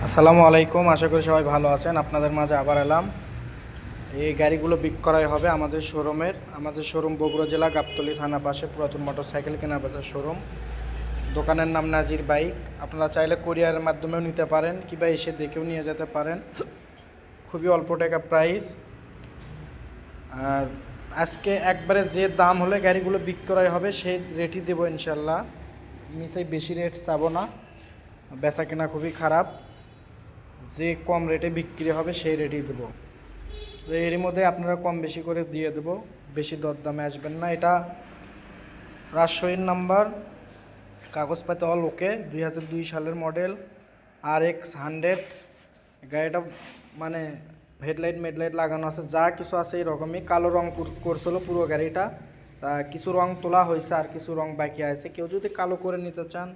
আসসালামু আলাইকুম, আশা করি সবাই ভালো আছেন। আপনাদের মাঝে আবার এলাম। এই গাড়িগুলো বিক্রয় হবে আমাদের শোরুম বগুড়া জেলা গাবতলী থানা পাশে পুরাতন মোটরসাইকেল কেনা বেচার শোরুম। দোকানের নাম নাজির বাইক। আপনারা চাইলে কুরিয়ারের মাধ্যমেও নিতে পারেন কিংবা এসে দেখেও নিয়ে যেতে পারেন। খুবই অল্প টাকা প্রাইস। আর আজকে একবারে যে দাম হলে গাড়িগুলো বিক্রয় হবে সেই রেটই দেবো ইনশাল্লাহ। নিচেই বেশি রেট চাবো না, বেচা কেনা খুবই খারাপ। যে কম রেটে বিক্রি হবে সেই রেটেই দেবো। তো এরই মধ্যে আপনারা কম বেশি করে দিয়ে দেবো, বেশি দরদামে আসবেন না। এটা রাজশাহীর নাম্বার, কাগজপাতি অল ওকে, 2002 সালের মডেল, RX 100। গাড়িটা মানে হেডলাইট মেডলাইট লাগানো আছে, যা কিছু আছে এরকমই। কালো রং করছিল পুরো গাড়িটা, কিছু রং তোলা হয়েছে আর কিছু রং বাকি আছে। কেউ যদি কালো করে নিতে চান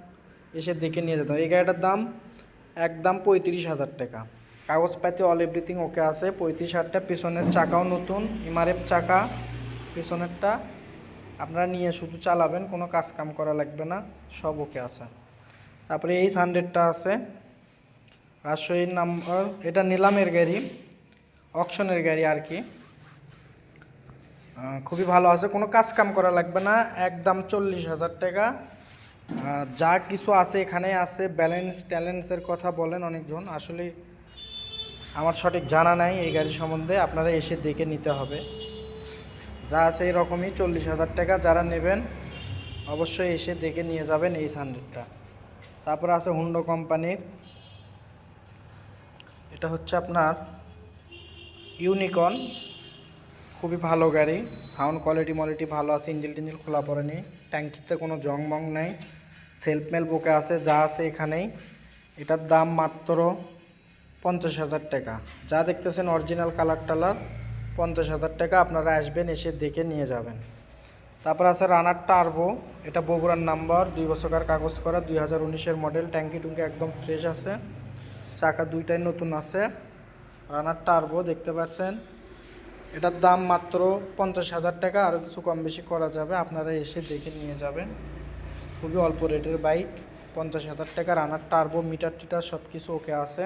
এসে দেখে নিয়ে যেতে হবে। এই গাড়িটার দাম একদম 35,000 টাকা। কাগজপাতি অল এভরিথিং ওকে আছে। 35,000 টাকা। পিছনের চাকাও নতুন, MRF চাকা পিছনেরটা। আপনারা নিয়ে শুধু চালাবেন, কোনো কাজ কাম করা লাগবে না, সব ওকে আছে। তারপরে এই 100টা আছে, রাজশাহীর নাম্বার। এটা নিলামের গাড়ি, অকশনের গাড়ি আর কি। খুবই ভালো আছে, কোনো কাজ কাম করা লাগবে না, একদম 40,000 টাকা। যা কিছু আছে এখানে আছে। ব্যালেন্স ট্যালেন্সের কথা বলেন অনেকজন, আসলে আমার সঠিক জানা নাই এই গাড়ি সম্বন্ধে, আপনারা এসে দেখে নিতে হবে। যা আছে এরকমই 40,000 টাকা। যারা নেবেন অবশ্যই এসে দেখে নিয়ে যাবেন এই 100টা। তারপর আছে হুন্ডা কোম্পানির, এটা হচ্ছে আপনার ইউনিকর্ন। খুবই ভালো গাড়ি, সাউন্ড কোয়ালিটি ভালো আছে, ইঞ্জিল টিঞ্জিল খোলা পড়েনি, ট্যাঙ্কিতে কোনো জং মং নেই, সেলফ মেল বুকে আছে, যা আছে এখানেই। এটার দাম মাত্র 50,000 টাকা। যা দেখতেছেন অরিজিনাল কালার টালার, 50,000 টাকা। আপনারা আসবেন, এসে দেখে নিয়ে যাবেন। তারপর আছে রানার টার্বো। এটা বগুড়ার নাম্বার, 2 বছরের কাগজ করা, 2019-এর মডেল। ট্যাঙ্কি টুঙ্কি একদম ফ্রেশ আছে, চাকা দুইটাই নতুন আছে। রানার টার্বো দেখতে পাচ্ছেন। এটার দাম মাত্র 50,000 টাকা, আরও কিছু কম বেশি করা যাবে, আপনারা এসে দেখে নিয়ে যাবেন। খুবই অল্প রেটের বাইক, 50,000 টাকা। রানার টার্বো, মিটার টিটার সব কিছু ওকে আছে।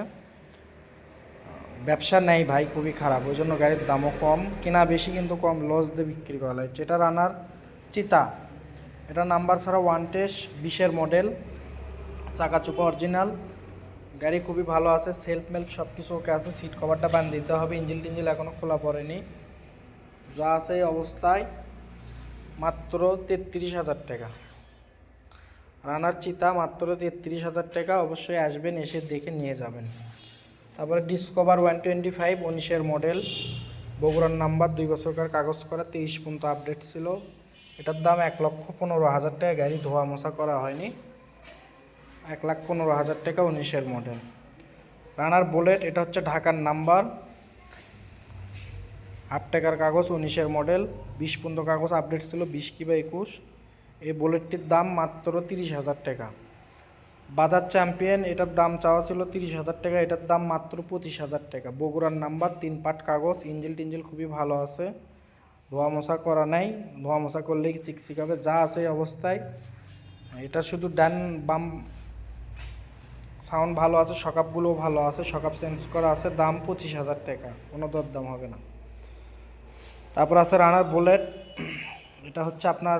ব্যবসা নেই ভাই, খুবই খারাপ, ওই জন্য গাড়ির দামও কম। কেনা বেশি কিন্তু কম, লস দিয়ে বিক্রি করা হয়। যেটা রানার চিতা, এটা নাম্বার ছাড়া 20-এর মডেল, চাকা চুপা অরিজিনাল। গাড়ি খুবই ভালো আছে, সেলফ মেল্প সব কিছু ওকে আছে। সিট কভারটা বান দিতে হবে, ইঞ্জিল টিঞ্জিল এখনও খোলা পড়েনি। যা আছে এই অবস্থায় মাত্র 33,000 টাকা। রানার চিতা মাত্র 33,000 টাকা। অবশ্যই আসবেন, এসে দেখে নিয়ে যাবেন। তারপরে ডিসকভার 125, 19-এর মডেল, বগুড়ার নাম্বার, 2 বছরকার কাগজ করা, 23 পর্যন্ত আপডেট ছিল। এটার দাম 1,15,000 টাকা। গাড়ি ধোয়া মোছা করা হয়নি, 1,15,000 টাকা, 19-এর মডেল। রানার বুলেট, এটা হচ্ছে ঢাকার নাম্বার, হাফ টাকার কাগজ, 19-এর মডেল, 20 পর্যন্ত কাগজ আপডেট ছিল, 20 কিংবা 21। এই বুলেটটির দাম মাত্র 30,000 টাকা। বাজাজ চ্যাম্পিয়ন, এটার দাম চাওয়া ছিল 30,000 টাকা, এটার দাম মাত্র 25,000 টাকা। বগুড়ার নাম্বার, 3 পার্ট কাগজ, ইঞ্জিল টিঞ্জিল খুবই ভালো আছে, ধোয়া মোছা করা নাই, ধোয়া মোছা করলেই চিকচিকাবে। যা আছে এই অবস্থায়। এটা শুধু ডান বাম সাউন্ড ভালো আছে, শকাপগুলোও ভালো আছে, শকাপ চেঞ্জ করা আছে। দাম 25,000 টাকা, কোনো দরদাম হবে না। তারপর আছে রানার বুলেট, এটা হচ্ছে আপনার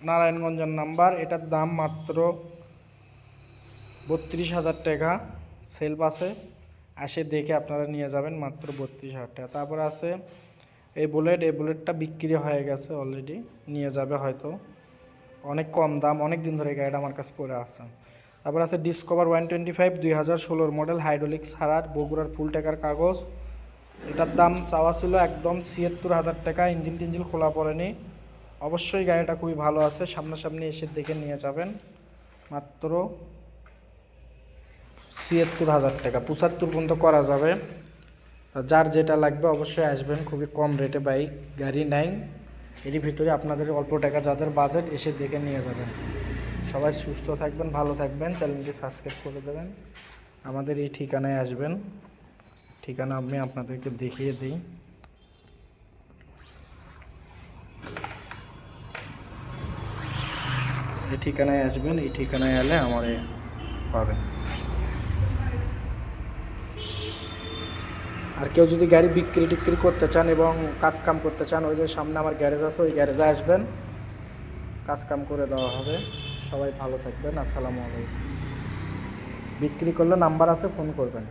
নারায়ণগঞ্জের নাম্বার, এটার দাম মাত্র 32,000 টাকা। সেলফ আছে, আসে দেখে আপনারা নিয়ে যাবেন, মাত্র 32,000 টাকা। তারপর আছে এই বুলেটটা বিক্রি হয়ে গেছে অলরেডি, নিয়ে যাবে হয়তো, অনেক কম দাম, অনেক দিন ধরে গাড়িটা আমার কাছে পড়ে আছে। তারপর আছে ডিসকভার 125, 2016 মডেল, হাইড্রোলিক ছাড়ার, বগুড়ার ফুল টাকার কাগজ। এটার দাম চাওয়া ছিল একদম 76,000 টাকা, ইঞ্জিল টিঞ্জিল খোলা পড়েনি। অবশ্যই গাড়িটা খুবই ভালো আছে, সামনাসামনি এসে দেখে নিয়ে যাবেন। মাত্র 76,000 টাকা, 75 পর্যন্ত করা যাবে। যার যেটা লাগবে অবশ্যই আসবেন, খুবই কম রেটে বাইক গাড়ি নাই এরই ভিতরে। আপনাদের অল্প টাকা যাদের বাজেট, এসে দেখে নিয়ে যাবেন। সবাই সুস্থ থাকবেন, ভালো থাকবেন, চ্যানেলটি সাবস্ক্রাইব করে দেবেন। আমাদের এই ঠিকানায় আসবেন, ঠিকানা আমি আপনাদেরকে দেখিয়ে দিই। এই ঠিকানায় আসবেন, এই ঠিকানায় এলে আমারে পাবেন। আর কেউ যদি গাড়ি বিক্রি টিক্রি করতে চান এবং কাজ কাম করতে চান, ওই যে সামনে আমার গ্যারেজ আছে, ওই গ্যারেজে আসবেন, কাজ কাম করে দেওয়া হবে। সবাই ভালো থাকবেন, আসসালামু আলাইকুম। বিক্রি করলে নাম্বার আছে, ফোন করবেন।